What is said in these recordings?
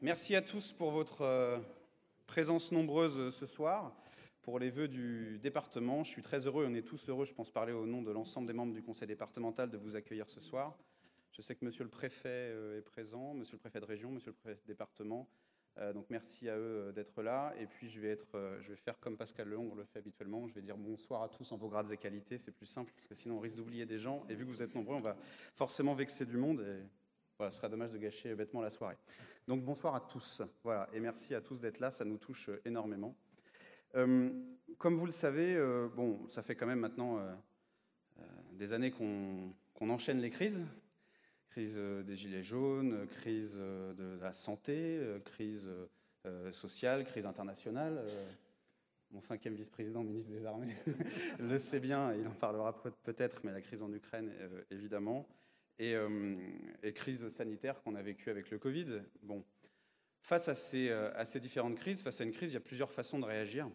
Merci à tous pour votre présence nombreuse ce soir. Pour les vœux du département, je suis très heureux, on est tous heureux, je pense parler au nom de l'ensemble des membres du conseil départemental, de vous accueillir ce soir. Je sais que monsieur le préfet est présent, monsieur le préfet de région, monsieur le préfet de département, donc merci à eux d'être là. Et puis je vais faire comme Pascal Lehongre le fait habituellement, je vais dire bonsoir à tous en vos grades et qualités, c'est plus simple, parce que sinon on risque d'oublier des gens, et vu que vous êtes nombreux, on va forcément vexer du monde, et voilà, ce serait dommage de gâcher bêtement la soirée. Donc bonsoir à tous, voilà, et merci à tous d'être là, ça nous touche énormément. Comme vous le savez, bon, ça fait quand même maintenant des années qu'on enchaîne les crises. Crise des gilets jaunes, crise de la santé, crise sociale, crise internationale. Mon 5e vice-président, ministre des Armées, le sait bien, il en parlera peut-être, mais la crise en Ukraine, évidemment, et crise sanitaire qu'on a vécue avec le Covid. Bon. Face à ces différentes crises, face à une crise, il y a plusieurs façons de réagir.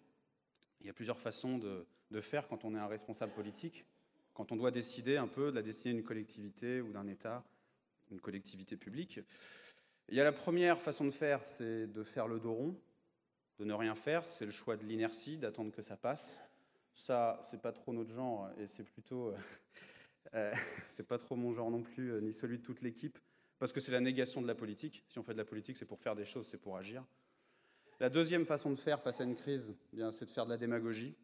Il y a plusieurs façons de faire quand on est un responsable politique, quand on doit décider un peu de la destinée d'une collectivité ou d'un État, une collectivité publique. Il y a la première façon de faire, c'est de faire le dos rond, de ne rien faire. C'est le choix de l'inertie, d'attendre que ça passe. Ça, c'est pas trop notre genre, et c'est plutôt... c'est pas trop mon genre non plus, ni celui de toute l'équipe, parce que c'est la négation de la politique. Si on fait de la politique, c'est pour faire des choses, c'est pour agir. La deuxième façon de faire face à une crise, eh bien, c'est de faire de la démagogie.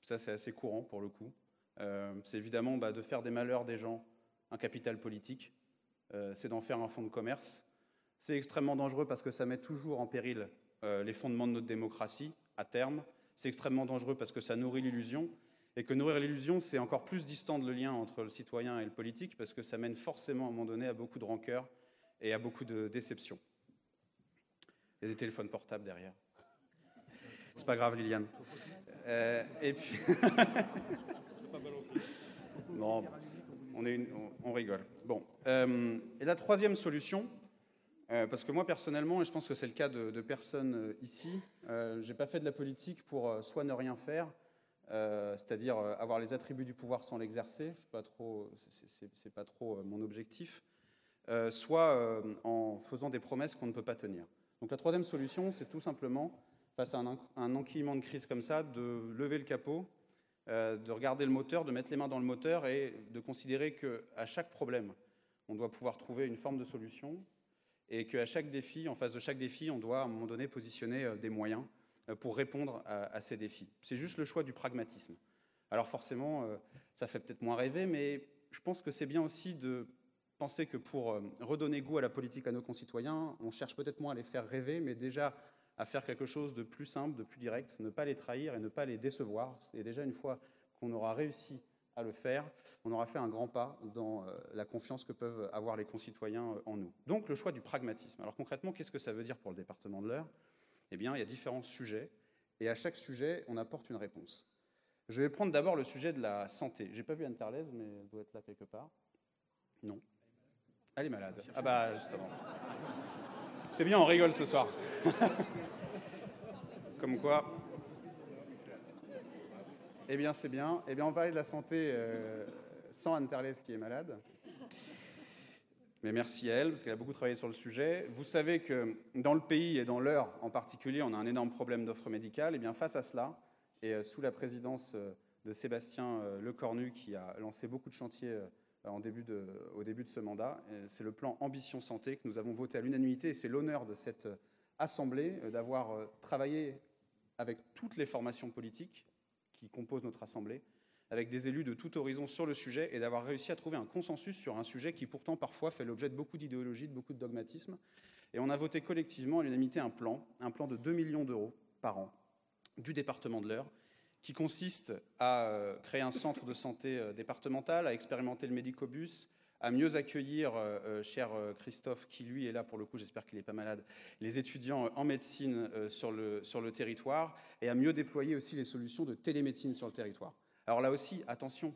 Ça, c'est assez courant pour le coup. C'est évidemment de faire des malheurs des gens un capital politique. C'est d'en faire un fonds de commerce. C'est extrêmement dangereux parce que ça met toujours en péril les fondements de notre démocratie, à terme. C'est extrêmement dangereux parce que ça nourrit l'illusion. Et que nourrir l'illusion, c'est encore plus distant le lien entre le citoyen et le politique, parce que ça mène forcément, à un moment donné, à beaucoup de rancœur et à beaucoup de déception. Il y a des téléphones portables derrière. C'est pas grave, Liliane. Et puis... non, on rigole. Bon. Et la troisième solution, parce que moi, personnellement, et je pense que c'est le cas de personnes ici, j'ai pas fait de la politique pour soit ne rien faire, c'est-à-dire avoir les attributs du pouvoir sans l'exercer, c'est pas trop mon objectif, soit en faisant des promesses qu'on ne peut pas tenir. Donc la troisième solution, c'est tout simplement, face à un enquillement de crise comme ça, de lever le capot, de regarder le moteur, de mettre les mains dans le moteur et de considérer qu'à chaque problème, on doit pouvoir trouver une forme de solution et qu'à chaque défi, en face de chaque défi, on doit à un moment donné positionner des moyens pour répondre à ces défis. C'est juste le choix du pragmatisme. Alors forcément, ça fait peut-être moins rêver, mais je pense que c'est bien aussi de penser que pour redonner goût à la politique à nos concitoyens, on cherche peut-être moins à les faire rêver, mais déjà à faire quelque chose de plus simple, de plus direct, ne pas les trahir et ne pas les décevoir. Et déjà, une fois qu'on aura réussi à le faire, on aura fait un grand pas dans la confiance que peuvent avoir les concitoyens en nous. Donc le choix du pragmatisme. Alors concrètement, qu'est-ce que ça veut dire pour le département de l'Eure ? Eh bien, il y a différents sujets, et à chaque sujet, on apporte une réponse. Je vais prendre d'abord le sujet de la santé. J'ai pas vu Anne Terlez, mais elle doit être là quelque part. Non. Elle est malade. Ah bah, justement. C'est bien, on rigole ce soir. Comme quoi. Eh bien, c'est bien. Eh bien, on parlait de la santé sans Anne Terlez qui est malade. Mais merci à elle, parce qu'elle a beaucoup travaillé sur le sujet. Vous savez que dans le pays et dans l'Eure en particulier, on a un énorme problème d'offre médicale. Et bien face à cela, et sous la présidence de Sébastien Lecornu, qui a lancé beaucoup de chantiers au début de ce mandat, c'est le plan Ambition Santé que nous avons voté à l'unanimité. Et c'est l'honneur de cette Assemblée d'avoir travaillé avec toutes les formations politiques qui composent notre Assemblée, avec des élus de tout horizon sur le sujet, et d'avoir réussi à trouver un consensus sur un sujet qui pourtant parfois fait l'objet de beaucoup d'idéologie, de beaucoup de dogmatisme. Et on a voté collectivement à l'unanimité un plan de 2 millions d'euros par an du département de l'Eure, qui consiste à créer un centre de santé départemental, à expérimenter le médicobus, à mieux accueillir, cher Christophe, qui lui est là pour le coup, j'espère qu'il n'est pas malade, les étudiants en médecine sur le territoire, et à mieux déployer aussi les solutions de télémédecine sur le territoire. Alors là aussi, attention,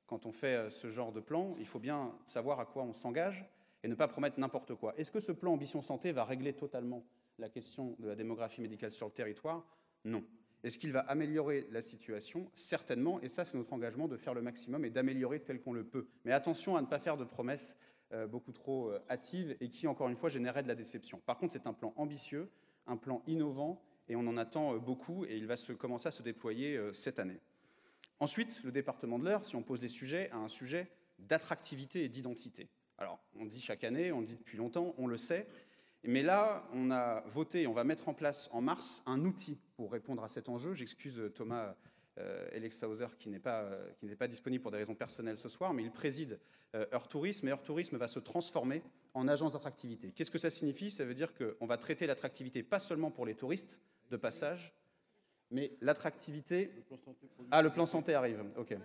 quand on fait ce genre de plan, il faut bien savoir à quoi on s'engage et ne pas promettre n'importe quoi. Est-ce que ce plan Ambition Santé va régler totalement la question de la démographie médicale sur le territoire ? Non. Est-ce qu'il va améliorer la situation ? Certainement, et ça c'est notre engagement de faire le maximum et d'améliorer tel qu'on le peut. Mais attention à ne pas faire de promesses beaucoup trop hâtive et qui, encore une fois, générait de la déception. Par contre, c'est un plan ambitieux, un plan innovant, et on en attend beaucoup, et il va commencer à se déployer cette année. Ensuite, le département de l'Eure, si on pose les sujets, a un sujet d'attractivité et d'identité. Alors, on dit chaque année, on le dit depuis longtemps, on le sait, mais là, on a voté, on va mettre en place en mars un outil pour répondre à cet enjeu. J'excuse Thomas Elexhauser qui n'est pas disponible pour des raisons personnelles ce soir, mais il préside Eure Tourisme, et Eure Tourisme va se transformer en agence d'attractivité. Qu'est-ce que ça signifie? Ça veut dire qu'on va traiter l'attractivité pas seulement pour les touristes de passage, mais l'attractivité... Ah, le plan santé arrive, ok.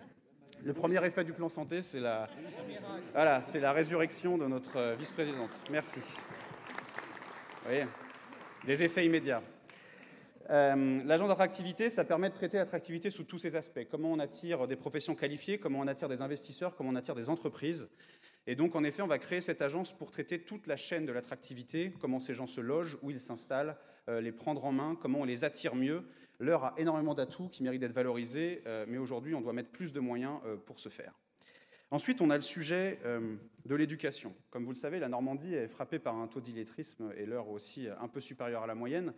Le premier effet du plan santé, c'est la résurrection de notre vice-présidente. Merci. Vous voyez, des effets immédiats. L'agence d'attractivité, ça permet de traiter l'attractivité sous tous ses aspects. Comment on attire des professions qualifiées, comment on attire des investisseurs, comment on attire des entreprises. Et donc, en effet, on va créer cette agence pour traiter toute la chaîne de l'attractivité, comment ces gens se logent, où ils s'installent, les prendre en main, comment on les attire mieux. L'Eure a énormément d'atouts qui méritent d'être valorisés, mais aujourd'hui, on doit mettre plus de moyens pour ce faire. Ensuite, on a le sujet de l'éducation. Comme vous le savez, la Normandie est frappée par un taux d'illettrisme et l'Eure aussi un peu supérieur à la moyenne.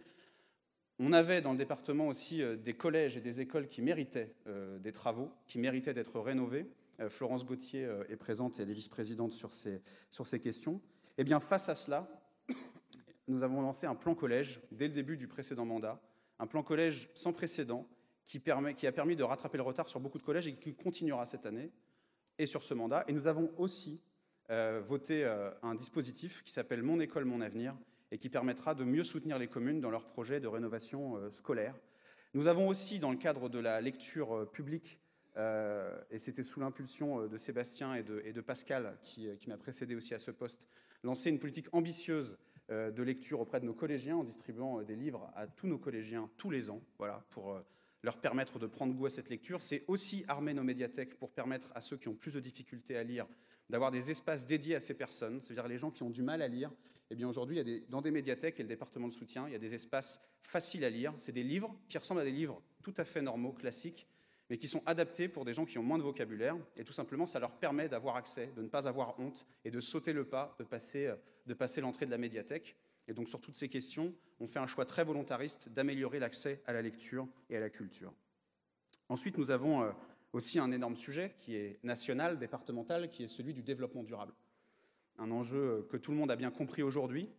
On avait dans le département aussi des collèges et des écoles qui méritaient des travaux, qui méritaient d'être rénovés. Florence Gauthier est présente et elle est vice-présidente sur ces questions. Eh bien, face à cela, nous avons lancé un plan collège dès le début du précédent mandat, un plan collège sans précédent qui a permis de rattraper le retard sur beaucoup de collèges et qui continuera cette année et sur ce mandat. Et nous avons aussi voté un dispositif qui s'appelle Mon école, mon avenir, et qui permettra de mieux soutenir les communes dans leurs projets de rénovation scolaire. Nous avons aussi, dans le cadre de la lecture publique, et c'était sous l'impulsion de Sébastien et de Pascal, qui m'a précédé aussi à ce poste, lancé une politique ambitieuse de lecture auprès de nos collégiens, en distribuant des livres à tous nos collégiens tous les ans, voilà, pour leur permettre de prendre goût à cette lecture. C'est aussi armer nos médiathèques pour permettre à ceux qui ont plus de difficultés à lire d'avoir des espaces dédiés à ces personnes, c'est-à-dire les gens qui ont du mal à lire. Eh bien aujourd'hui, dans des médiathèques et le département de soutien, il y a des espaces faciles à lire. C'est des livres qui ressemblent à des livres tout à fait normaux, classiques, mais qui sont adaptés pour des gens qui ont moins de vocabulaire. Et tout simplement, ça leur permet d'avoir accès, de ne pas avoir honte et de sauter le pas, de passer l'entrée de la médiathèque. Et donc sur toutes ces questions, on fait un choix très volontariste d'améliorer l'accès à la lecture et à la culture. Ensuite, nous avons aussi un énorme sujet qui est national, départemental, qui est celui du développement durable. Un enjeu que tout le monde a bien compris aujourd'hui.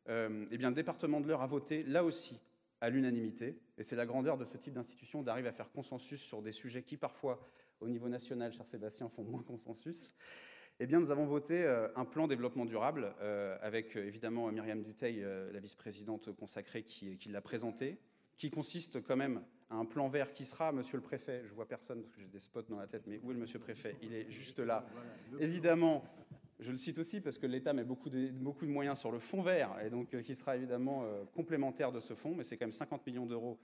Eh bien, le département de l'Eure a voté, là aussi, à l'unanimité. Et c'est la grandeur de ce type d'institution d'arriver à faire consensus sur des sujets qui, parfois, au niveau national, cher Sébastien, font moins consensus. Eh bien, nous avons voté un plan développement durable avec, évidemment, Myriam Dutheil, la vice-présidente consacrée, qui l'a présenté, qui consiste quand même à un plan vert qui sera, monsieur le préfet, je vois personne parce que j'ai des spots dans la tête, mais où est le monsieur préfet? Il est juste là. Évidemment, je le cite aussi parce que l'État met beaucoup de moyens sur le fonds vert, et donc qui sera évidemment complémentaire de ce fonds, mais c'est quand même 50 millions d'euros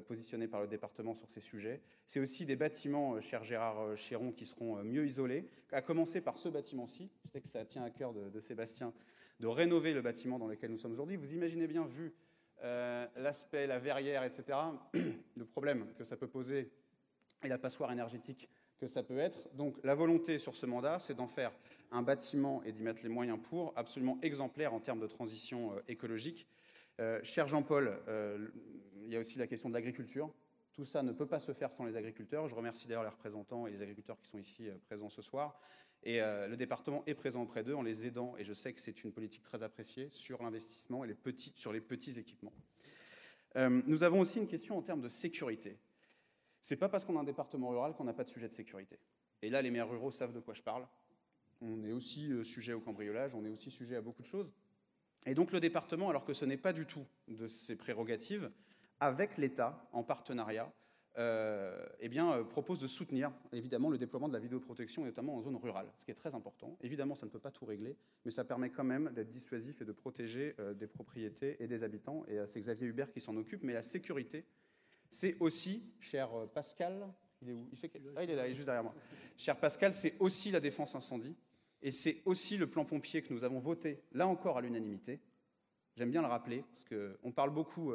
positionnés par le département sur ces sujets. C'est aussi des bâtiments, cher Gérard Chéron, qui seront mieux isolés, à commencer par ce bâtiment-ci. Je sais que ça tient à cœur de Sébastien de rénover le bâtiment dans lequel nous sommes aujourd'hui. Vous imaginez bien, vu l'aspect, la verrière, etc., le problème que ça peut poser et la passoire énergétique que ça peut être. Donc la volonté sur ce mandat, c'est d'en faire un bâtiment et d'y mettre les moyens pour, absolument exemplaire en termes de transition écologique. Cher Jean-Paul, il y a aussi la question de l'agriculture. Tout ça ne peut pas se faire sans les agriculteurs. Je remercie d'ailleurs les représentants et les agriculteurs qui sont ici présents ce soir. Et le département est présent auprès d'eux en les aidant, et je sais que c'est une politique très appréciée sur l'investissement et sur les petits équipements. Nous avons aussi une question en termes de sécurité. C'est pas parce qu'on a un département rural qu'on n'a pas de sujet de sécurité. Et là, les maires ruraux savent de quoi je parle. On est aussi sujet au cambriolage, on est aussi sujet à beaucoup de choses. Et donc le département, alors que ce n'est pas du tout de ses prérogatives, avec l'État, en partenariat, propose de soutenir évidemment le déploiement de la vidéoprotection, notamment en zone rurale, ce qui est très important. Évidemment, ça ne peut pas tout régler, mais ça permet quand même d'être dissuasif et de protéger des propriétés et des habitants. Et c'est Xavier Hubert qui s'en occupe, mais la sécurité, c'est aussi, cher Pascal, il est où? Il est là, il est juste derrière moi. Cher Pascal, c'est aussi la défense incendie, et c'est aussi le plan pompier que nous avons voté, là encore à l'unanimité. J'aime bien le rappeler, parce qu'on parle beaucoup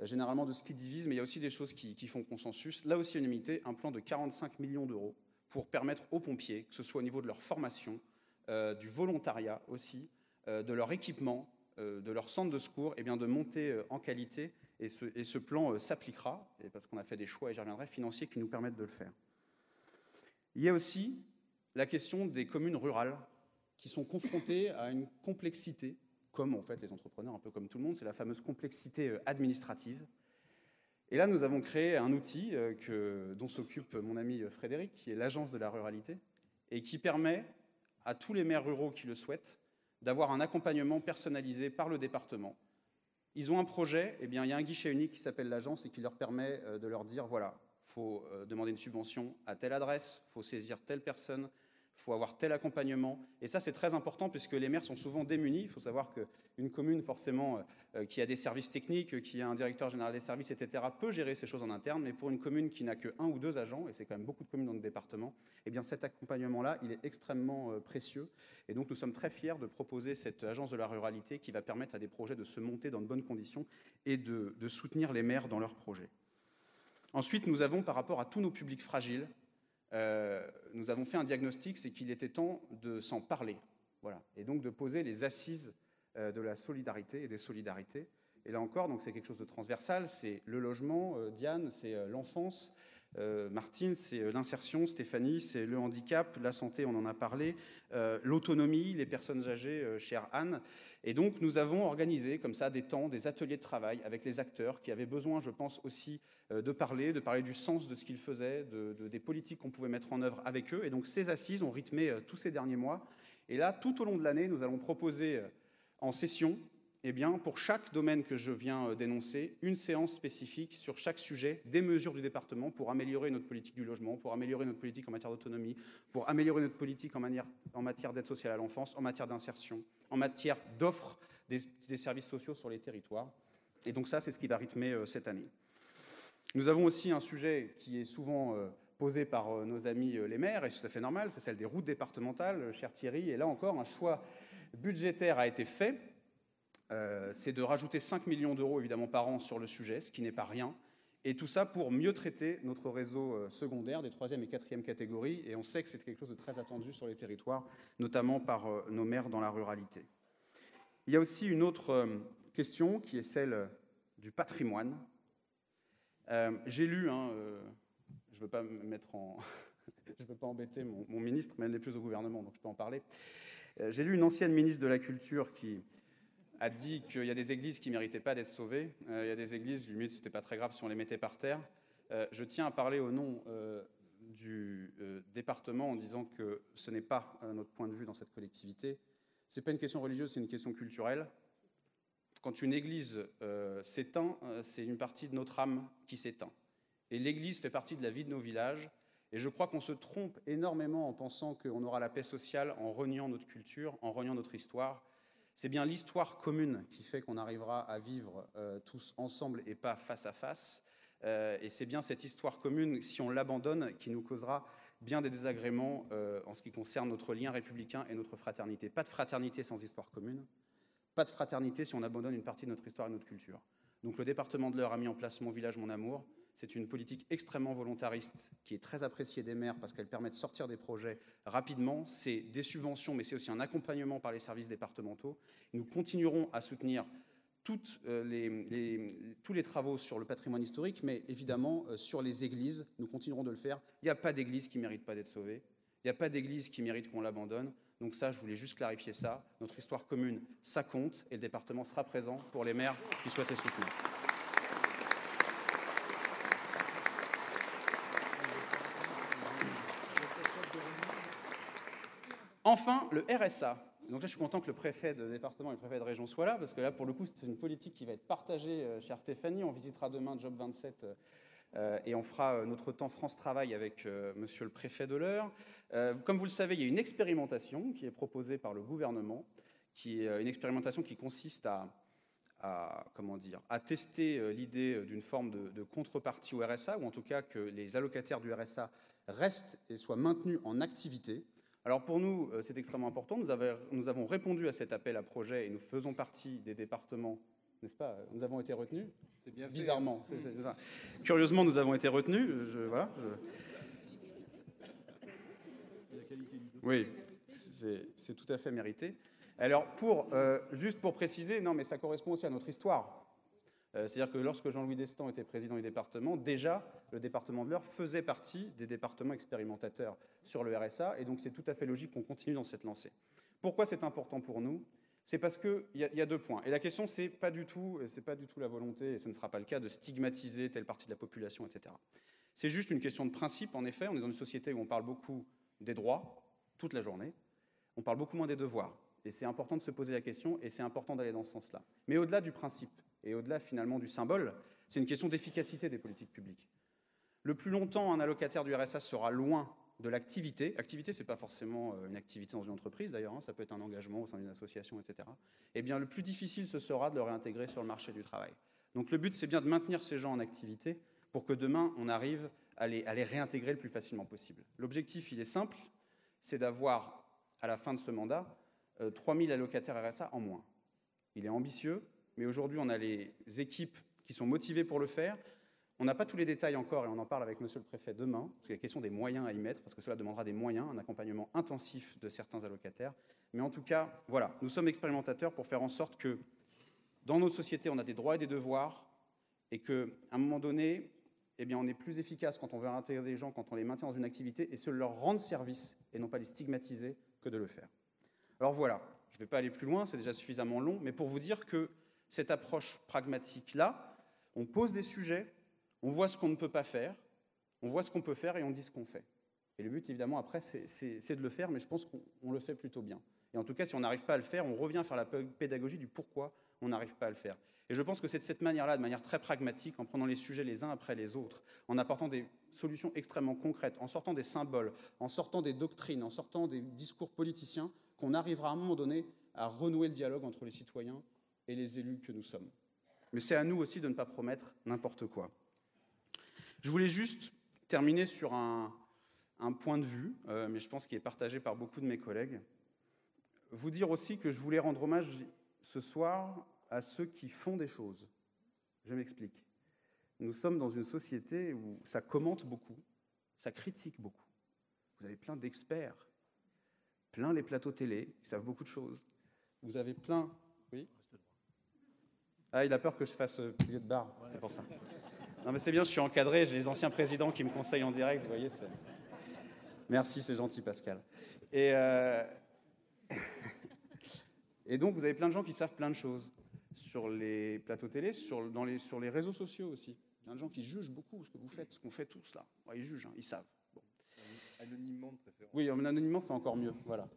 généralement de ce qui divise, mais il y a aussi des choses qui font consensus. Là aussi, unanimité, un plan de 45 millions d'euros pour permettre aux pompiers, que ce soit au niveau de leur formation, du volontariat aussi, de leur équipement, de leur centre de secours, et bien de monter en qualité. Et ce plan s'appliquera, parce qu'on a fait des choix, et j'y reviendrai, financiers qui nous permettent de le faire. Il y a aussi la question des communes rurales qui sont confrontées à une complexité, comme en fait les entrepreneurs, un peu comme tout le monde, c'est la fameuse complexité administrative. Et là, nous avons créé un outil dont s'occupe mon ami Frédéric, qui est l'Agence de la ruralité, et qui permet à tous les maires ruraux qui le souhaitent d'avoir un accompagnement personnalisé par le département. Ils ont un projet, eh bien, il y a un guichet unique qui s'appelle l'agence et qui leur permet de leur dire, voilà, il faut demander une subvention à telle adresse, il faut saisir telle personne, il faut avoir tel accompagnement. Et ça, c'est très important puisque les maires sont souvent démunis. Il faut savoir qu'une commune, forcément, qui a des services techniques, qui a un directeur général des services, etc., peut gérer ces choses en interne. Mais pour une commune qui n'a que 1 ou 2 agents, et c'est quand même beaucoup de communes dans le département, eh bien cet accompagnement-là, il est extrêmement précieux. Et donc, nous sommes très fiers de proposer cette agence de la ruralité qui va permettre à des projets de se monter dans de bonnes conditions et de soutenir les maires dans leurs projets. Ensuite, nous avons, par rapport à tous nos publics fragiles, nous avons fait un diagnostic, c'est qu'il était temps de s'en parler, voilà, et donc de poser les assises de la solidarité et des solidarités. Et là encore, donc c'est quelque chose de transversal, c'est le logement, Diane, c'est l'enfance, Martine, c'est l'insertion, Stéphanie, c'est le handicap, la santé, on en a parlé, l'autonomie, les personnes âgées, chère Anne. Et donc nous avons organisé comme ça des temps, des ateliers de travail avec les acteurs qui avaient besoin, je pense aussi, de parler du sens de ce qu'ils faisaient, des politiques qu'on pouvait mettre en œuvre avec eux. Et donc ces assises ont rythmé tous ces derniers mois. Et là, tout au long de l'année, nous allons proposer en session, eh bien, pour chaque domaine que je viens d'énoncer, une séance spécifique sur chaque sujet, des mesures du département pour améliorer notre politique du logement, pour améliorer notre politique en matière d'autonomie, pour améliorer notre politique en matière d'aide sociale à l'enfance, en matière d'insertion, en matière d'offres des services sociaux sur les territoires. Et donc ça, c'est ce qui va rythmer cette année. Nous avons aussi un sujet qui est souvent posé par nos amis les maires, et c'est tout à fait normal, c'est celle des routes départementales, cher Thierry. Et là encore, un choix budgétaire a été fait. C'est de rajouter 5 millions d'euros évidemment par an sur le sujet, ce qui n'est pas rien, et tout ça pour mieux traiter notre réseau secondaire des 3e et 4e catégories, et on sait que c'est quelque chose de très attendu sur les territoires, notamment par nos maires dans la ruralité. Il y a aussi une autre question qui est celle du patrimoine. J'ai lu, je ne veux pas me mettre en... je ne veux pas embêter mon ministre, mais elle n'est plus au gouvernement, donc je peux en parler. J'ai lu une ancienne ministre de la Culture qui a dit qu'il y a des églises qui ne méritaient pas d'être sauvées. Il y a des églises, limite, ce n'était pas très grave si on les mettait par terre. Je tiens à parler au nom du département en disant que ce n'est pas notre point de vue dans cette collectivité. Ce n'est pas une question religieuse, c'est une question culturelle. Quand une église s'éteint, c'est une partie de notre âme qui s'éteint. Et l'église fait partie de la vie de nos villages. Et je crois qu'on se trompe énormément en pensant qu'on aura la paix sociale en reniant notre culture, en reniant notre histoire. C'est bien l'histoire commune qui fait qu'on arrivera à vivre tous ensemble et pas face à face. Et c'est bien cette histoire commune, si on l'abandonne, qui nous causera bien des désagréments en ce qui concerne notre lien républicain et notre fraternité. Pas de fraternité sans histoire commune, pas de fraternité si on abandonne une partie de notre histoire et de notre culture. Donc le département de l'Eure a mis en place Mon village, mon amour. C'est une politique extrêmement volontariste qui est très appréciée des maires parce qu'elle permet de sortir des projets rapidement. C'est des subventions, mais c'est aussi un accompagnement par les services départementaux. Nous continuerons à soutenir tous les travaux sur le patrimoine historique, mais évidemment sur les églises, nous continuerons de le faire. Il n'y a pas d'église qui ne mérite pas d'être sauvée. Il n'y a pas d'église qui mérite qu'on l'abandonne. Donc ça, je voulais juste clarifier ça. Notre histoire commune, ça compte, et le département sera présent pour les maires qui souhaitent les soutenir. Enfin, le RSA. Donc là, je suis content que le préfet de département et le préfet de région soient là, parce que là, pour le coup, c'est une politique qui va être partagée, chère Stéphanie. On visitera demain Job 27 et on fera notre temps France Travail avec monsieur le préfet de l'Eure. Comme vous le savez, il y a une expérimentation qui est proposée par le gouvernement, qui est une expérimentation qui consiste à tester l'idée d'une forme de contrepartie au RSA, ou en tout cas que les allocataires du RSA restent et soient maintenus en activité. Alors pour nous, c'est extrêmement important. Nous avons répondu à cet appel à projet et nous faisons partie des départements, n'est-ce pas? Nous avons été retenus. C'est bien fait. Bizarrement. Curieusement, nous avons été retenus. Oui, c'est tout à fait mérité. Alors, juste pour préciser, non, mais ça correspond aussi à notre histoire. C'est-à-dire que lorsque Jean-Louis Destan était président du département, déjà, le département de l'Eure faisait partie des départements expérimentateurs sur le RSA, et donc c'est tout à fait logique qu'on continue dans cette lancée. Pourquoi c'est important pour nous? C'est parce qu'il y a 2 points. Et la question, c'est pas du tout la volonté, et ce ne sera pas le cas, de stigmatiser telle partie de la population, etc. C'est juste une question de principe, en effet. On est dans une société où on parle beaucoup des droits, toute la journée. On parle beaucoup moins des devoirs. Et c'est important de se poser la question, et c'est important d'aller dans ce sens-là. Mais au-delà du principe, et au-delà finalement du symbole, c'est une question d'efficacité des politiques publiques. Le plus longtemps un allocataire du RSA sera loin de l'activité, activité c'est pas forcément une activité dans une entreprise d'ailleurs, ça peut être un engagement au sein d'une association, etc. Eh bien le plus difficile ce sera de le réintégrer sur le marché du travail. Donc le but c'est bien de maintenir ces gens en activité pour que demain on arrive à les réintégrer le plus facilement possible. L'objectif il est simple, c'est d'avoir à la fin de ce mandat 3000 allocataires RSA en moins. Il est ambitieux, mais aujourd'hui, on a les équipes qui sont motivées pour le faire. On n'a pas tous les détails encore, et on en parle avec monsieur le préfet demain, parce qu'il y a la question des moyens à y mettre, parce que cela demandera des moyens, un accompagnement intensif de certains allocataires. Mais en tout cas, voilà, nous sommes expérimentateurs pour faire en sorte que, dans notre société, on a des droits et des devoirs, et qu'à un moment donné, eh bien, on est plus efficace quand on veut intégrer des gens, quand on les maintient dans une activité, et se leur rendre service, et non pas les stigmatiser, que de le faire. Alors voilà, je ne vais pas aller plus loin, c'est déjà suffisamment long, mais pour vous dire que cette approche pragmatique-là, on pose des sujets, on voit ce qu'on ne peut pas faire, on voit ce qu'on peut faire et on dit ce qu'on fait. Et le but, évidemment, après, c'est de le faire, mais je pense qu'on le fait plutôt bien. Et en tout cas, si on n'arrive pas à le faire, on revient faire la pédagogie du pourquoi on n'arrive pas à le faire. Et je pense que c'est de cette manière-là, de manière très pragmatique, en prenant les sujets les uns après les autres, en apportant des solutions extrêmement concrètes, en sortant des symboles, en sortant des doctrines, en sortant des discours politiciens, qu'on arrivera à un moment donné à renouer le dialogue entre les citoyens et les élus que nous sommes. Mais c'est à nous aussi de ne pas promettre n'importe quoi. Je voulais juste terminer sur un point de vue, mais je pense qu'il est partagé par beaucoup de mes collègues. Vous dire aussi que je voulais rendre hommage ce soir à ceux qui font des choses. Je m'explique. Nous sommes dans une société où ça commente beaucoup, ça critique beaucoup. Vous avez plein d'experts, plein les plateaux télé, qui savent beaucoup de choses. Vous avez plein... Oui ? Ah, il a peur que je fasse pilier de barre, c'est pour ça. Non, mais c'est bien, je suis encadré, j'ai les anciens présidents qui me conseillent en direct, vous voyez. Merci, c'est gentil, Pascal. Et donc, vous avez plein de gens qui savent plein de choses sur les plateaux télé, sur les réseaux sociaux aussi. Plein de gens qui jugent beaucoup ce que vous faites, ce qu'on fait tous là. Ouais, ils jugent, hein, ils savent. Bon. Anonymement de préférence. Oui, anonymement, c'est encore mieux. Voilà.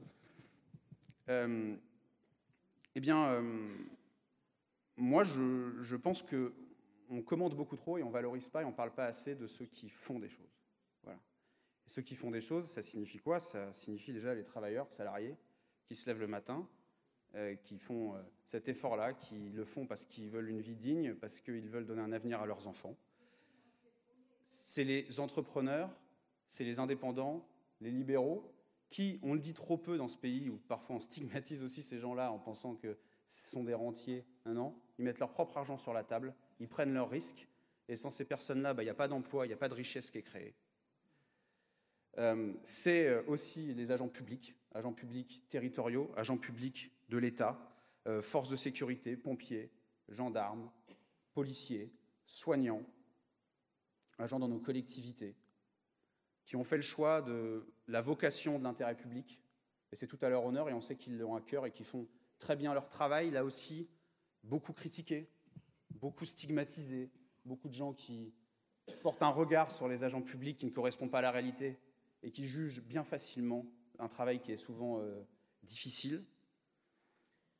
Moi, je pense qu'on commande beaucoup trop et on ne valorise pas et on ne parle pas assez de ceux qui font des choses. Voilà. Et ceux qui font des choses, ça signifie quoi? Ça signifie déjà les travailleurs, salariés, qui se lèvent le matin, qui font cet effort-là, qui le font parce qu'ils veulent une vie digne, parce qu'ils veulent donner un avenir à leurs enfants. C'est les entrepreneurs, c'est les indépendants, les libéraux, qui, on le dit trop peu dans ce pays, où parfois on stigmatise aussi ces gens-là en pensant que ce sont des rentiers. Non, ils mettent leur propre argent sur la table, ils prennent leurs risques, et sans ces personnes-là, il n'y a pas d'emploi, il n'y a pas de richesse qui est créée. C'est aussi les agents publics territoriaux, agents publics de l'État, forces de sécurité, pompiers, gendarmes, policiers, soignants, agents dans nos collectivités, qui ont fait le choix de la vocation de l'intérêt public, et c'est tout à leur honneur, et on sait qu'ils l'ont à cœur et qu'ils font très bien leur travail, là aussi, beaucoup critiqués, beaucoup stigmatisés, beaucoup de gens qui portent un regard sur les agents publics qui ne correspond pas à la réalité et qui jugent bien facilement un travail qui est souvent difficile.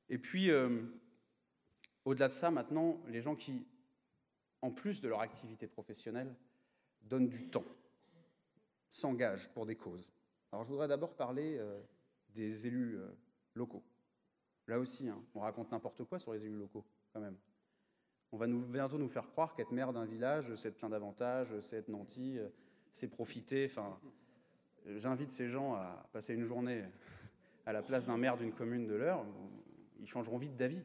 Et puis, au-delà de ça, maintenant, les gens qui, en plus de leur activité professionnelle, donnent du temps, s'engagent pour des causes. Alors, je voudrais d'abord parler des élus locaux. Là aussi, on raconte n'importe quoi sur les élus locaux, quand même. On va bientôt nous faire croire qu'être maire d'un village, c'est être plein d'avantages, c'est être nanti, c'est profiter. Enfin, j'invite ces gens à passer une journée à la place d'un maire d'une commune de l'Eure. Ils changeront vite d'avis.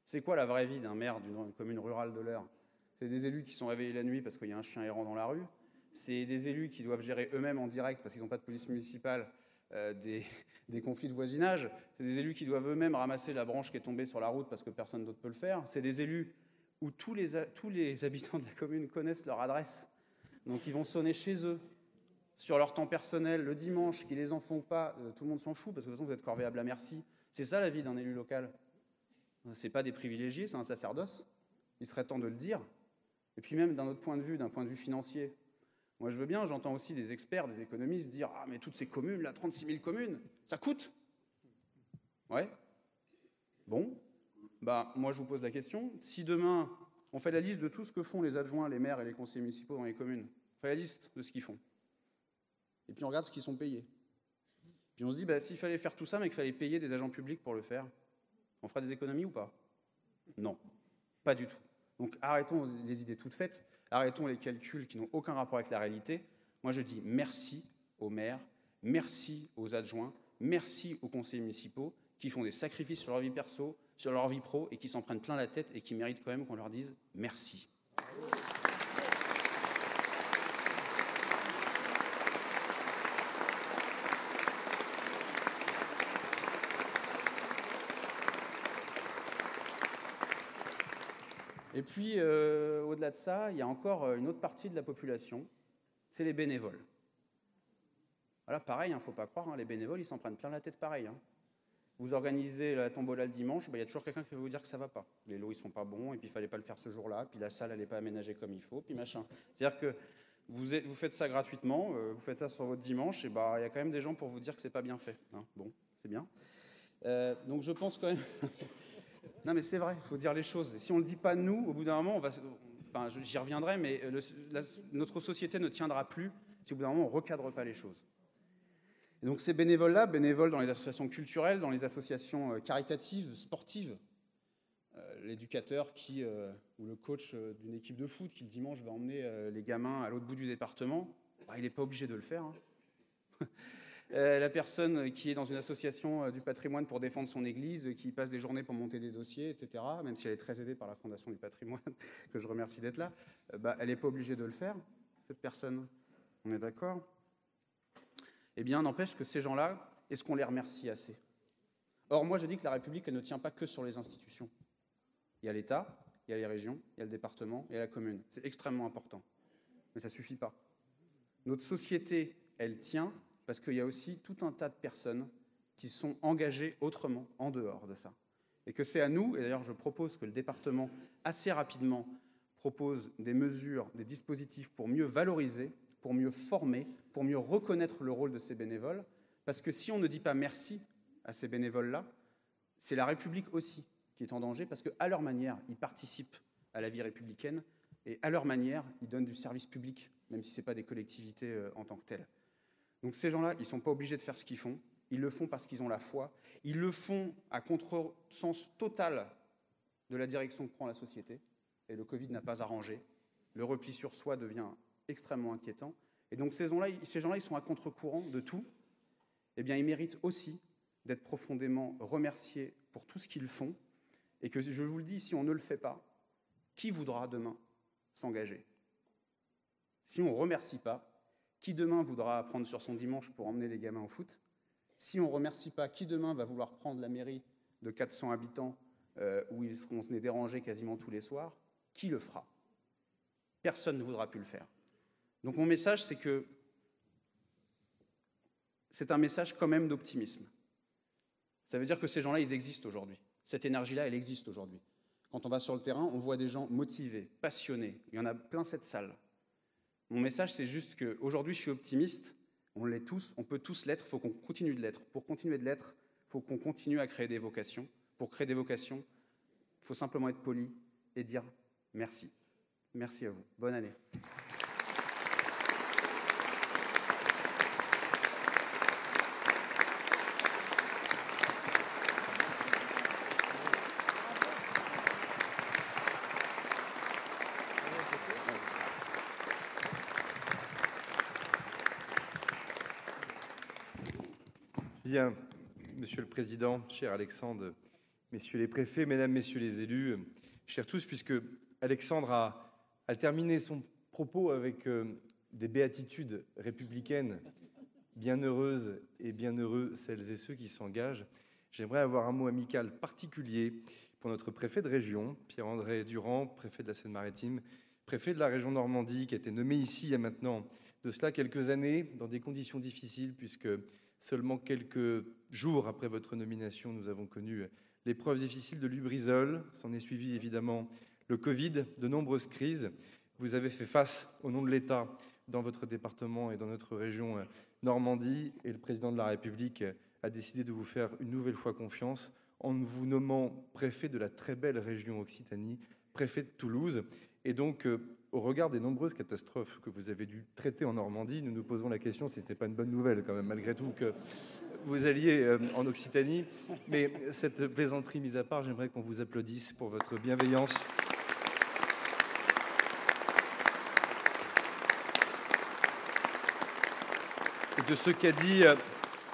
C'est quoi la vraie vie d'un maire d'une commune rurale de l'Eure? C'est des élus qui sont réveillés la nuit parce qu'il y a un chien errant dans la rue. C'est des élus qui doivent gérer eux-mêmes en direct parce qu'ils n'ont pas de police municipale des conflits de voisinage. C'est des élus qui doivent eux-mêmes ramasser la branche qui est tombée sur la route parce que personne d'autre peut le faire. C'est des élus où tous les habitants de la commune connaissent leur adresse. Donc ils vont sonner chez eux, sur leur temps personnel, le dimanche, qu'ils les en font pas, tout le monde s'en fout, parce que de toute façon, vous êtes corvéable à merci. C'est ça la vie d'un élu local. C'est pas des privilégiés, c'est un sacerdoce. Il serait temps de le dire. Et puis même d'un autre point de vue financier. Moi je veux bien, j'entends aussi des experts, des économistes dire « Ah mais toutes ces communes, là, 36 000 communes, ça coûte !» Ouais. Bon. Bah, moi je vous pose la question, si demain on fait la liste de tout ce que font les adjoints, les maires et les conseillers municipaux dans les communes, on fait la liste de ce qu'ils font. Et puis on regarde ce qu'ils sont payés. Puis on se dit, bah, s'il fallait faire tout ça, mais qu'il fallait payer des agents publics pour le faire, on fera des économies ou pas? Non, pas du tout. Donc arrêtons les idées toutes faites, arrêtons les calculs qui n'ont aucun rapport avec la réalité. Moi je dis merci aux maires, merci aux adjoints, merci aux conseillers municipaux qui font des sacrifices sur leur vie perso, sur leur vie pro et qui s'en prennent plein la tête et qui méritent quand même qu'on leur dise merci. Et puis, au-delà de ça, il y a encore une autre partie de la population, c'est les bénévoles. Voilà, pareil, il ne faut pas croire, les bénévoles, ils s'en prennent plein la tête pareil. Vous organisez la tombola le dimanche, il y a toujours quelqu'un qui va vous dire que ça ne va pas. Les lots, ils ne sont pas bons, et puis il ne fallait pas le faire ce jour-là, puis la salle, elle n'est pas aménagée comme il faut, puis machin. C'est-à-dire que vous faites ça gratuitement, vous faites ça sur votre dimanche, et il y a quand même des gens pour vous dire que ce n'est pas bien fait. Bon, c'est bien. Donc je pense quand même... Non, mais c'est vrai, il faut dire les choses. Si on ne le dit pas nous, au bout d'un moment, j'y reviendrai, mais notre société ne tiendra plus si au bout d'un moment, on ne recadre pas les choses. Et donc ces bénévoles-là, bénévoles dans les associations culturelles, dans les associations caritatives, sportives, l'éducateur ou le coach d'une équipe de foot qui, le dimanche, va emmener les gamins à l'autre bout du département, il n'est pas obligé de le faire. La personne qui est dans une association du patrimoine pour défendre son église, qui passe des journées pour monter des dossiers, etc., même si elle est très aidée par la Fondation du patrimoine, que je remercie d'être là, elle n'est pas obligée de le faire, cette personne. On est d'accord? Eh bien, n'empêche que ces gens-là, est-ce qu'on les remercie assez? Or, moi, je dis que la République, elle ne tient pas que sur les institutions. Il y a l'État, il y a les régions, il y a le département, il y a la commune. C'est extrêmement important. Mais ça ne suffit pas. Notre société, elle tient parce qu'il y a aussi tout un tas de personnes qui sont engagées autrement, en dehors de ça. Et que c'est à nous, et d'ailleurs je propose que le département, assez rapidement, propose des mesures, des dispositifs pour mieux valoriser, pour mieux former, pour mieux reconnaître le rôle de ces bénévoles. Parce que si on ne dit pas merci à ces bénévoles-là, c'est la République aussi qui est en danger, parce qu'à leur manière, ils participent à la vie républicaine, et à leur manière, ils donnent du service public, même si ce n'est pas des collectivités en tant que telles. Donc ces gens-là, ils ne sont pas obligés de faire ce qu'ils font. Ils le font parce qu'ils ont la foi. Ils le font à contresens total de la direction que prend la société. Et le Covid n'a pas arrangé. Le repli sur soi devient extrêmement inquiétant. Et donc ces gens-là, ils sont à contre-courant de tout. Eh bien, ils méritent aussi d'être profondément remerciés pour tout ce qu'ils font. Et que, je vous le dis, si on ne le fait pas, qui voudra demain s'engager? Si on ne remercie pas, qui demain voudra prendre sur son dimanche pour emmener les gamins au foot? Si on ne remercie pas, qui demain va vouloir prendre la mairie de 400 habitants où on se n'est dérangé quasiment tous les soirs? Qui le fera? Personne ne voudra plus le faire. Donc mon message, c'est que c'est un message quand même d'optimisme. Ça veut dire que ces gens-là, ils existent aujourd'hui. Cette énergie-là, elle existe aujourd'hui. Quand on va sur le terrain, on voit des gens motivés, passionnés. Il y en a plein cette salle. Mon message, c'est juste qu'aujourd'hui, je suis optimiste. On l'est tous, on peut tous l'être, il faut qu'on continue de l'être. Pour continuer de l'être, il faut qu'on continue à créer des vocations. Pour créer des vocations, il faut simplement être poli et dire merci. Merci à vous. Bonne année. Bien, Monsieur le Président, cher Alexandre, Messieurs les préfets, Mesdames, Messieurs les élus, chers tous, puisque Alexandre a terminé son propos avec des béatitudes républicaines bienheureuses et bienheureux celles et ceux qui s'engagent. J'aimerais avoir un mot amical particulier pour notre préfet de région, Pierre-André Durand, préfet de la Seine-Maritime, préfet de la région Normandie, qui a été nommé ici il y a maintenant de cela quelques années, dans des conditions difficiles, puisque seulement quelques jours après votre nomination, nous avons connu l'épreuve difficile de Lubrizol. S'en est suivi évidemment le Covid, de nombreuses crises. Vous avez fait face au nom de l'État dans votre département et dans notre région Normandie, et le président de la République a décidé de vous faire une nouvelle fois confiance en vous nommant préfet de la très belle région Occitanie, préfet de Toulouse. Et donc, au regard des nombreuses catastrophes que vous avez dû traiter en Normandie, nous nous posons la question si ce n'était pas une bonne nouvelle quand même, malgré tout, que vous alliez en Occitanie. Mais cette plaisanterie mise à part, j'aimerais qu'on vous applaudisse pour votre bienveillance. Et de ce qu'a dit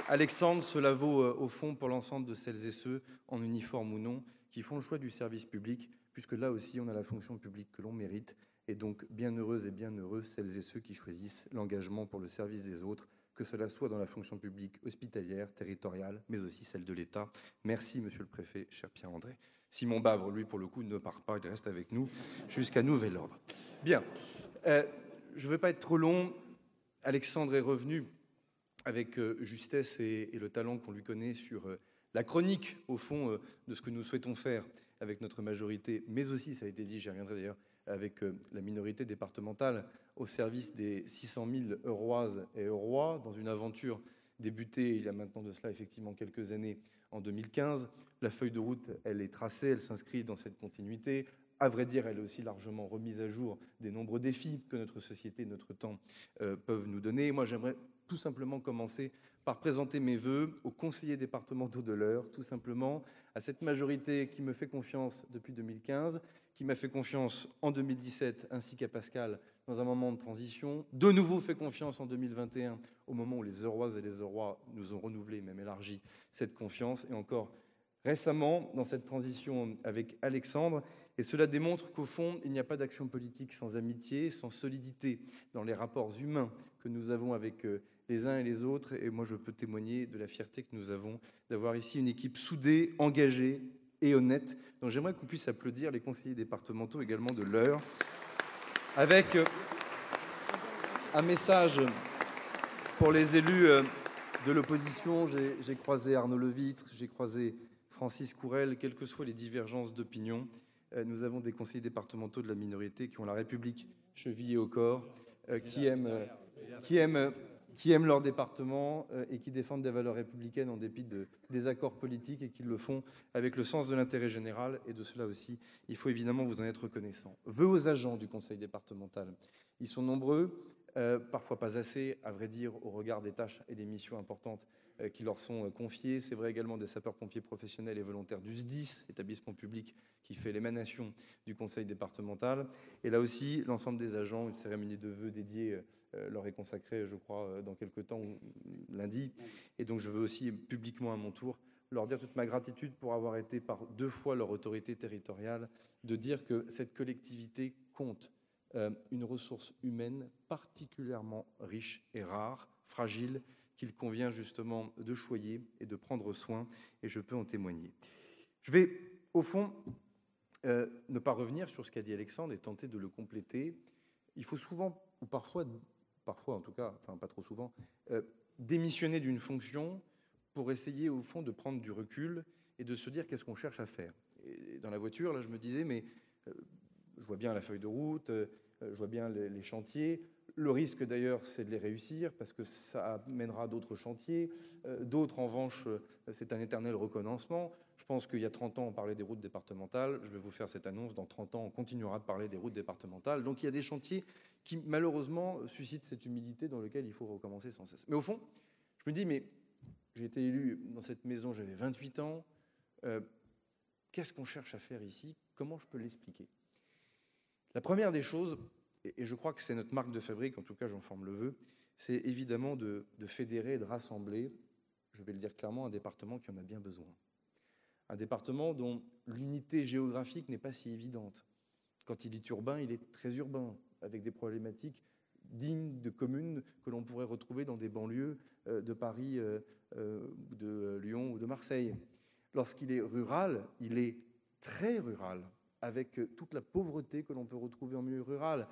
Alexandre, cela vaut au fond pour l'ensemble de celles et ceux, en uniforme ou non, qui font le choix du service public, puisque là aussi on a la fonction publique que l'on mérite, et donc bienheureuses et bienheureux celles et ceux qui choisissent l'engagement pour le service des autres, que cela soit dans la fonction publique hospitalière, territoriale, mais aussi celle de l'État. Merci, monsieur le préfet, cher Pierre-André. Simon Babre, lui, pour le coup, ne part pas, il reste avec nous jusqu'à nouvel ordre. Bien, je ne vais pas être trop long. Alexandre est revenu avec justesse et le talent qu'on lui connaît sur la chronique, au fond, de ce que nous souhaitons faire avec notre majorité, mais aussi, ça a été dit, j'y reviendrai d'ailleurs, avec la minorité départementale, au service des 600 000 Euroises et Eurois, dans une aventure débutée il y a maintenant de cela effectivement quelques années, en 2015. La feuille de route, elle est tracée, elle s'inscrit dans cette continuité. À vrai dire, elle est aussi largement remise à jour des nombreux défis que notre société, notre temps peuvent nous donner. Moi, j'aimerais tout simplement commencer par présenter mes vœux aux conseillers départementaux de l'Eure, tout simplement à cette majorité qui me fait confiance depuis 2015, qui m'a fait confiance en 2017, ainsi qu'à Pascal dans un moment de transition, de nouveau fait confiance en 2021, au moment où les Euroises et les Eurois nous ont renouvelé, même élargi cette confiance, et encore récemment dans cette transition avec Alexandre. Et cela démontre qu'au fond, il n'y a pas d'action politique sans amitié, sans solidité dans les rapports humains que nous avons avec les uns et les autres. Et moi, je peux témoigner de la fierté que nous avons d'avoir ici une équipe soudée, engagée et honnête. Donc j'aimerais qu'on puisse applaudir les conseillers départementaux également de l'Eure, avec un message pour les élus de l'opposition. J'ai croisé Arnaud Levitre, j'ai croisé Francis Courel, quelles que soient les divergences d'opinion. Nous avons des conseillers départementaux de la minorité qui ont la République chevillée au corps, qui aiment leur département et qui défendent des valeurs républicaines en dépit de désaccords politiques et qui le font avec le sens de l'intérêt général. Et de cela aussi, il faut évidemment vous en être reconnaissant. Vœux aux agents du conseil départemental. Ils sont nombreux, parfois pas assez, à vrai dire, au regard des tâches et des missions importantes qui leur sont confiées. C'est vrai également des sapeurs-pompiers professionnels et volontaires du SDIS, établissement public qui fait l'émanation du conseil départemental. Et là aussi, l'ensemble des agents, une cérémonie de vœux dédiée leur est consacrée, je crois, dans quelques temps, lundi. Et donc je veux aussi publiquement à mon tour leur dire toute ma gratitude pour avoir été par 2 fois leur autorité territoriale, de dire que cette collectivité compte une ressource humaine particulièrement riche et rare, fragile, qu'il convient justement de choyer et de prendre soin, et je peux en témoigner. Je vais, au fond, ne pas revenir sur ce qu'a dit Alexandre et tenter de le compléter. Il faut souvent, ou parfois en tout cas, enfin pas trop souvent, démissionner d'une fonction pour essayer, au fond, de prendre du recul et de se dire qu'est-ce qu'on cherche à faire. Et dans la voiture, là, je me disais, mais je vois bien la feuille de route, je vois bien les chantiers. Le risque, d'ailleurs, c'est de les réussir parce que ça amènera d'autres chantiers. D'autres, en revanche, c'est un éternel recommencement. Je pense qu'il y a 30 ans, on parlait des routes départementales. Je vais vous faire cette annonce. Dans 30 ans, on continuera de parler des routes départementales. Donc, il y a des chantiers qui, malheureusement, suscitent cette humilité dans laquelle il faut recommencer sans cesse. Mais au fond, je me dis, mais j'ai été élu dans cette maison, j'avais 28 ans. Qu'est-ce qu'on cherche à faire ici? Comment je peux l'expliquer? La première des choses, et je crois que c'est notre marque de fabrique, en tout cas j'en forme le vœu, c'est évidemment de fédérer et de rassembler, je vais le dire clairement, un département qui en a bien besoin. Un département dont l'unité géographique n'est pas si évidente. Quand il est urbain, il est très urbain, avec des problématiques digne de communes que l'on pourrait retrouver dans des banlieues de Paris, de Lyon ou de Marseille. Lorsqu'il est rural, il est très rural, avec toute la pauvreté que l'on peut retrouver en milieu rural,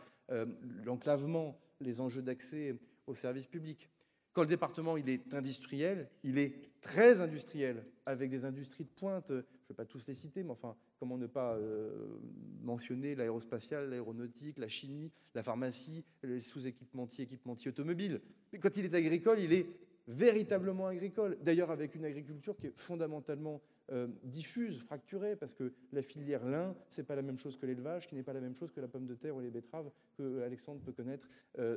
l'enclavement, les enjeux d'accès aux services publics. Quand le département il est industriel, il est très industriel, avec des industries de pointe. Je ne vais pas tous les citer, mais enfin, comment ne pas mentionner l'aérospatiale, l'aéronautique, la chimie, la pharmacie, les sous-équipementiers, équipementiers automobiles. Mais quand il est agricole, il est véritablement agricole. D'ailleurs, avec une agriculture qui est fondamentalement diffuse, fracturée, parce que la filière lin, c'est pas la même chose que l'élevage, qui n'est pas la même chose que la pomme de terre ou les betteraves que Alexandre peut connaître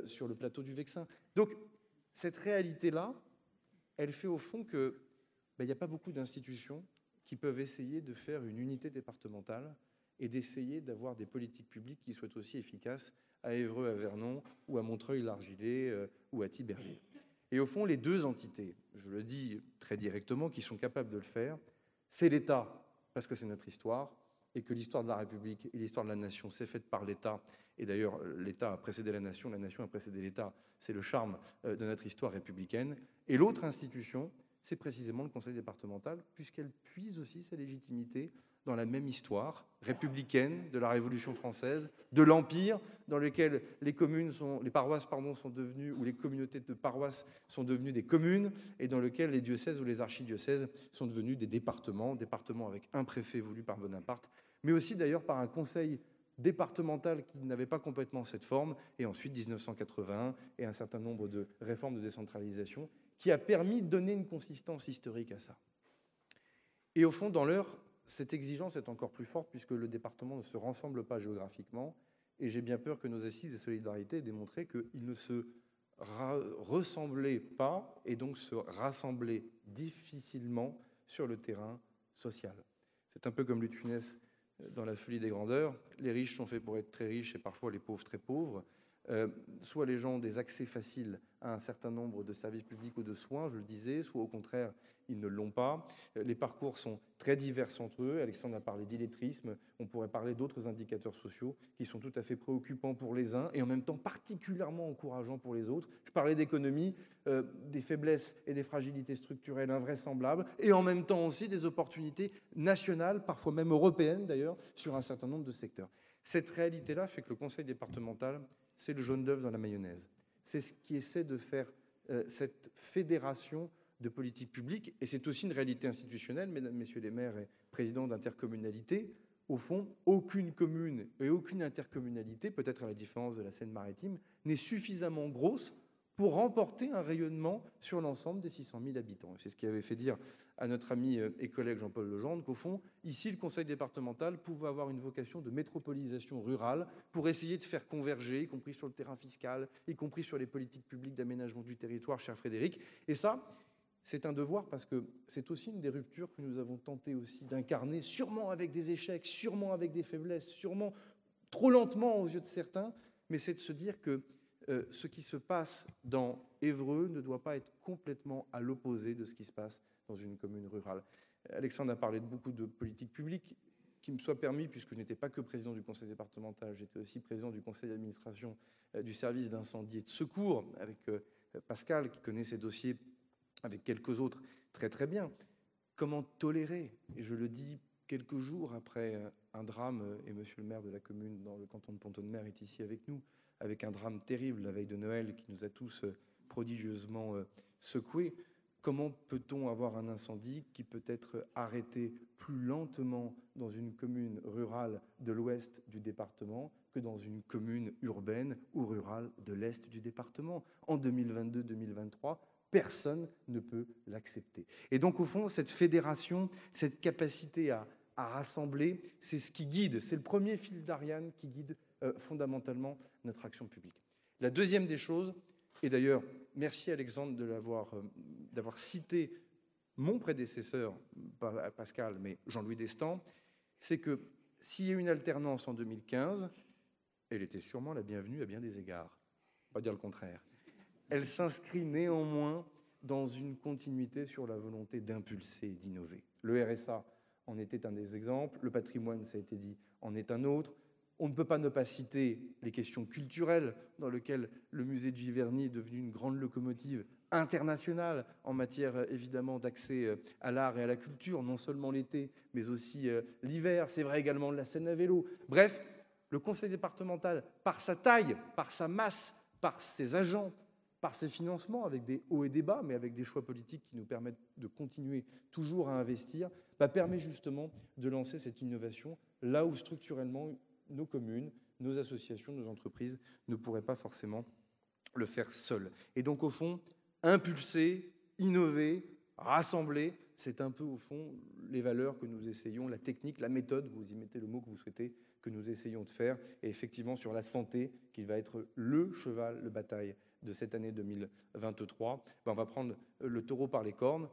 sur le plateau du Vexin. Donc, cette réalité-là, elle fait au fond que il n'y a pas beaucoup d'institutions qui peuvent essayer de faire une unité départementale et d'essayer d'avoir des politiques publiques qui soient aussi efficaces à Évreux, à Vernon, ou à Montreuil-l'Argilé, ou à Tiberville. Et au fond, les deux entités, je le dis très directement, qui sont capables de le faire, c'est l'État, parce que c'est notre histoire, et que l'histoire de la République et l'histoire de la nation, c'est faite par l'État. Et d'ailleurs, l'État a précédé la nation a précédé l'État. C'est le charme de notre histoire républicaine. Et l'autre institution, c'est précisément le Conseil départemental, puisqu'elle puise aussi sa légitimité dans la même histoire républicaine de la Révolution française, de l'Empire, dans lequel les paroisses sont devenues, ou les communautés de paroisses sont devenues des communes, et dans lequel les diocèses ou les archidiocèses sont devenus des départements avec un préfet voulu par Bonaparte, mais aussi d'ailleurs par un conseil départemental qui n'avait pas complètement cette forme, et ensuite 1981 et un certain nombre de réformes de décentralisation qui a permis de donner une consistance historique à ça. Et au fond, dans l'heure, cette exigence est encore plus forte puisque le département ne se rassemble pas géographiquement, et j'ai bien peur que nos assises de solidarité aient démontré qu'il ne se ressemblait pas et donc se rassemblait difficilement sur le terrain social. C'est un peu comme Louis de Funès dans La folie des grandeurs. Les riches sont faits pour être très riches et parfois les pauvres très pauvres. Soit les gens ont des accès faciles à un certain nombre de services publics ou de soins, je le disais, soit au contraire, ils ne l'ont pas. Les parcours sont très divers entre eux. Alexandre a parlé d'illettrisme, on pourrait parler d'autres indicateurs sociaux qui sont tout à fait préoccupants pour les uns et en même temps particulièrement encourageants pour les autres. Je parlais d'économie, des faiblesses et des fragilités structurelles invraisemblables et en même temps aussi des opportunités nationales, parfois même européennes d'ailleurs, sur un certain nombre de secteurs. Cette réalité-là fait que le conseil départemental, c'est le jaune d'œuf dans la mayonnaise. C'est ce qui essaie de faire cette fédération de politique publique, et c'est aussi une réalité institutionnelle, mesdames, messieurs les maires et présidents d'intercommunalités. Au fond, aucune commune et aucune intercommunalité, peut-être à la différence de la Seine-Maritime, n'est suffisamment grosse pour remporter un rayonnement sur l'ensemble des 600 000 habitants. C'est ce qui avait fait dire à notre ami et collègue Jean-Paul Legendre qu'au fond, ici, le conseil départemental pouvait avoir une vocation de métropolisation rurale pour essayer de faire converger, y compris sur le terrain fiscal, y compris sur les politiques publiques d'aménagement du territoire, cher Frédéric. Et ça, c'est un devoir parce que c'est aussi une des ruptures que nous avons tenté aussi d'incarner, sûrement avec des échecs, sûrement avec des faiblesses, sûrement trop lentement aux yeux de certains, mais c'est de se dire que ce qui se passe dans Évreux ne doit pas être complètement à l'opposé de ce qui se passe dans une commune rurale. Alexandre a parlé de beaucoup de politiques publiques qui me soit permis, puisque je n'étais pas que président du conseil départemental, j'étais aussi président du conseil d'administration du service d'incendie et de secours, avec Pascal, qui connaît ces dossiers avec quelques autres très très bien. Comment tolérer, et je le dis quelques jours après un drame, et monsieur le maire de la commune dans le canton de Pont-de-Mer est ici avec nous, avec un drame terrible la veille de Noël qui nous a tous prodigieusement secoués. Comment peut-on avoir un incendie qui peut être arrêté plus lentement dans une commune rurale de l'ouest du département que dans une commune urbaine ou rurale de l'est du département? En 2022-2023, personne ne peut l'accepter. Et donc, au fond, cette fédération, cette capacité à rassembler, c'est ce qui guide, c'est le premier fil d'Ariane qui guide fondamentalement notre action publique. La deuxième des choses, et d'ailleurs, merci Alexandre d'avoir cité mon prédécesseur, pas Pascal, mais Jean-Louis Destan, c'est que s'il y a une alternance en 2015, elle était sûrement la bienvenue à bien des égards, pas dire le contraire. Elle s'inscrit néanmoins dans une continuité sur la volonté d'impulser et d'innover. Le RSA en était un des exemples, le patrimoine, ça a été dit, en est un autre. On ne peut pas ne pas citer les questions culturelles, dans lesquelles le musée de Giverny est devenu une grande locomotive internationale en matière évidemment d'accès à l'art et à la culture, non seulement l'été, mais aussi l'hiver. C'est vrai également de la scène à vélo. Bref, le conseil départemental, par sa taille, par sa masse, par ses agents, par ses financements, avec des hauts et des bas, mais avec des choix politiques qui nous permettent de continuer toujours à investir, permet justement de lancer cette innovation là où structurellement nos communes, nos associations, nos entreprises ne pourraient pas forcément le faire seules. Et donc, au fond, impulser, innover, rassembler, c'est un peu, au fond, les valeurs que nous essayons, la technique, la méthode, vous y mettez le mot que vous souhaitez, que nous essayons de faire. Et effectivement, sur la santé, qui va être le cheval de bataille de cette année 2023, on va prendre le taureau par les cornes.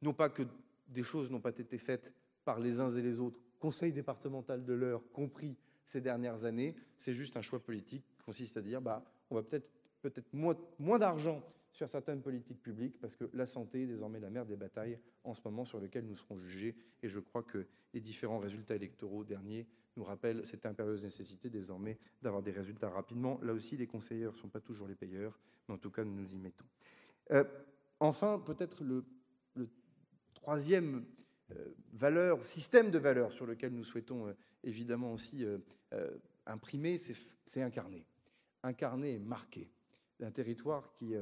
Non pas que des choses n'ont pas été faites par les uns et les autres, conseil départemental de l'Eure compris ces dernières années, c'est juste un choix politique qui consiste à dire on va peut-être moins d'argent sur certaines politiques publiques parce que la santé est désormais la mère des batailles en ce moment sur lesquelles nous serons jugés. Et je crois que les différents résultats électoraux derniers nous rappellent cette impérieuse nécessité désormais d'avoir des résultats rapidement. Là aussi, les conseilleurs ne sont pas toujours les payeurs, mais en tout cas, nous nous y mettons. Enfin, peut-être le troisième valeur, système de valeurs sur lequel nous souhaitons évidemment aussi imprimer, c'est incarner. Incarner et marquer. Un territoire qui,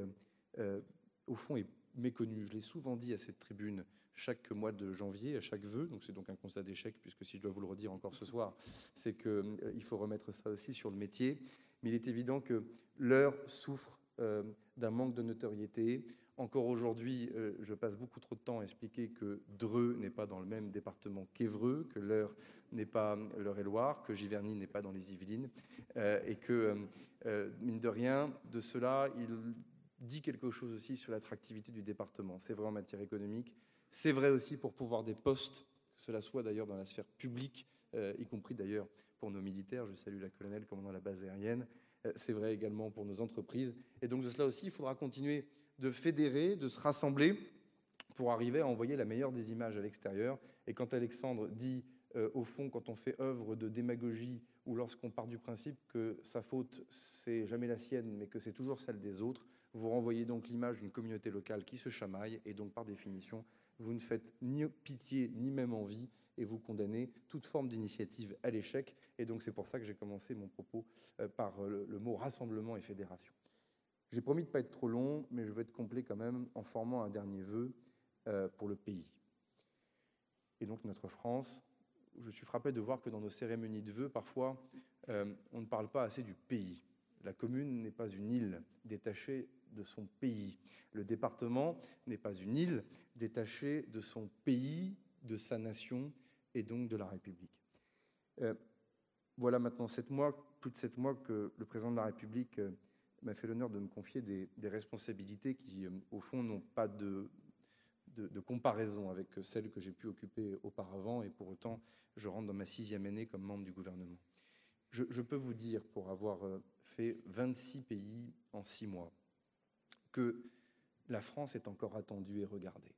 au fond, est méconnu. Je l'ai souvent dit à cette tribune chaque mois de janvier, à chaque vœu, donc c'est donc un constat d'échec, puisque si je dois vous le redire encore ce soir, c'est qu'il faut remettre ça aussi sur le métier. Mais il est évident que l'Eure souffre d'un manque de notoriété. Encore aujourd'hui, je passe beaucoup trop de temps à expliquer que Dreux n'est pas dans le même département qu'Évreux, que l'Eure n'est pas l'Eure-et-Loire, que Giverny n'est pas dans les Yvelines, et que, mine de rien, de cela, il dit quelque chose aussi sur l'attractivité du département. C'est vrai en matière économique, c'est vrai aussi pour pouvoir des postes, que cela soit d'ailleurs dans la sphère publique, y compris d'ailleurs pour nos militaires. Je salue la colonelle commandant la base aérienne. C'est vrai également pour nos entreprises. Et donc de cela aussi, il faudra continuer de fédérer, de se rassembler pour arriver à envoyer la meilleure des images à l'extérieur. Et quand Alexandre dit, au fond, quand on fait œuvre de démagogie ou lorsqu'on part du principe que sa faute, c'est jamais la sienne, mais que c'est toujours celle des autres, vous renvoyez donc l'image d'une communauté locale qui se chamaille et donc, par définition, vous ne faites ni pitié ni même envie et vous condamnez toute forme d'initiative à l'échec. Et donc, c'est pour ça que j'ai commencé mon propos par le mot rassemblement et fédération. J'ai promis de ne pas être trop long, mais je veux être complet quand même en formant un dernier vœu pour le pays. Et donc notre France, je suis frappé de voir que dans nos cérémonies de vœux, parfois, on ne parle pas assez du pays. La commune n'est pas une île détachée de son pays. Le département n'est pas une île détachée de son pays, de sa nation et donc de la République. Voilà maintenant plus de 7 mois que le président de la République m'a fait l'honneur de me confier des responsabilités qui, au fond, n'ont pas de comparaison avec celles que j'ai pu occuper auparavant, et pour autant, je rentre dans ma 6e année comme membre du gouvernement. Je peux vous dire, pour avoir fait 26 pays en 6 mois, que la France est encore attendue et regardée.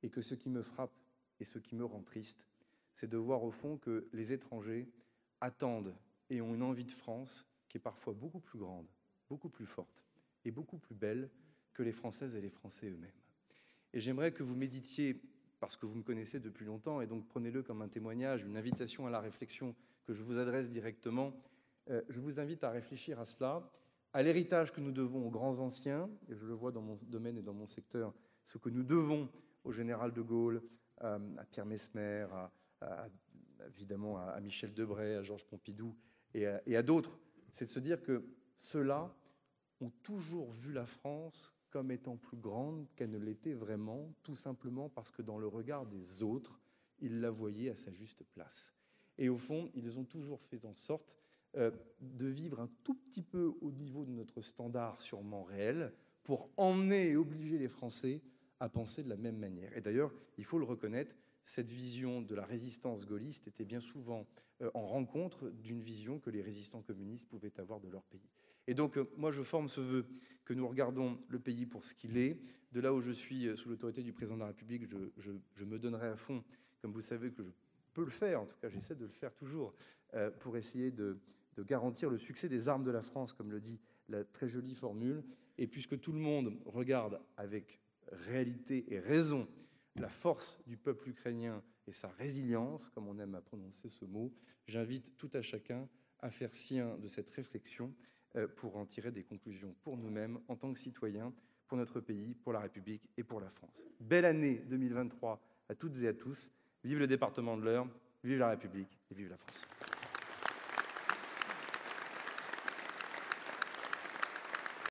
Et que ce qui me frappe et ce qui me rend triste, c'est de voir au fond que les étrangers attendent et ont une envie de France qui est parfois beaucoup plus grande, beaucoup plus forte et beaucoup plus belle que les Françaises et les Français eux-mêmes. Et j'aimerais que vous méditiez, parce que vous me connaissez depuis longtemps, et donc prenez-le comme un témoignage, une invitation à la réflexion que je vous adresse directement. Je vous invite à réfléchir à cela, à l'héritage que nous devons aux grands anciens, et je le vois dans mon domaine et dans mon secteur, ce que nous devons au général de Gaulle, à Pierre Messmer, évidemment à Michel Debré, à Georges Pompidou et à d'autres, c'est de se dire que ceux-là ont toujours vu la France comme étant plus grande qu'elle ne l'était vraiment, tout simplement parce que dans le regard des autres, ils la voyaient à sa juste place. Et au fond, ils ont toujours fait en sorte de vivre un tout petit peu au niveau de notre standard sûrement réel pour emmener et obliger les Français à penser de la même manière. Et d'ailleurs, il faut le reconnaître, cette vision de la résistance gaulliste était bien souvent en rencontre d'une vision que les résistants communistes pouvaient avoir de leur pays. Et donc, moi, je forme ce vœu que nous regardons le pays pour ce qu'il est. De là où je suis sous l'autorité du président de la République, je me donnerai à fond. Comme vous savez que je peux le faire, en tout cas j'essaie de le faire toujours, pour essayer de garantir le succès des armes de la France, comme le dit la très jolie formule. Et puisque tout le monde regarde avec réalité et raison la force du peuple ukrainien et sa résilience, comme on aime à prononcer ce mot, j'invite tout à chacun à faire sien de cette réflexion pour en tirer des conclusions pour nous-mêmes, en tant que citoyens, pour notre pays, pour la République et pour la France. Belle année 2023 à toutes et à tous. Vive le département de l'Eure, vive la République et vive la France.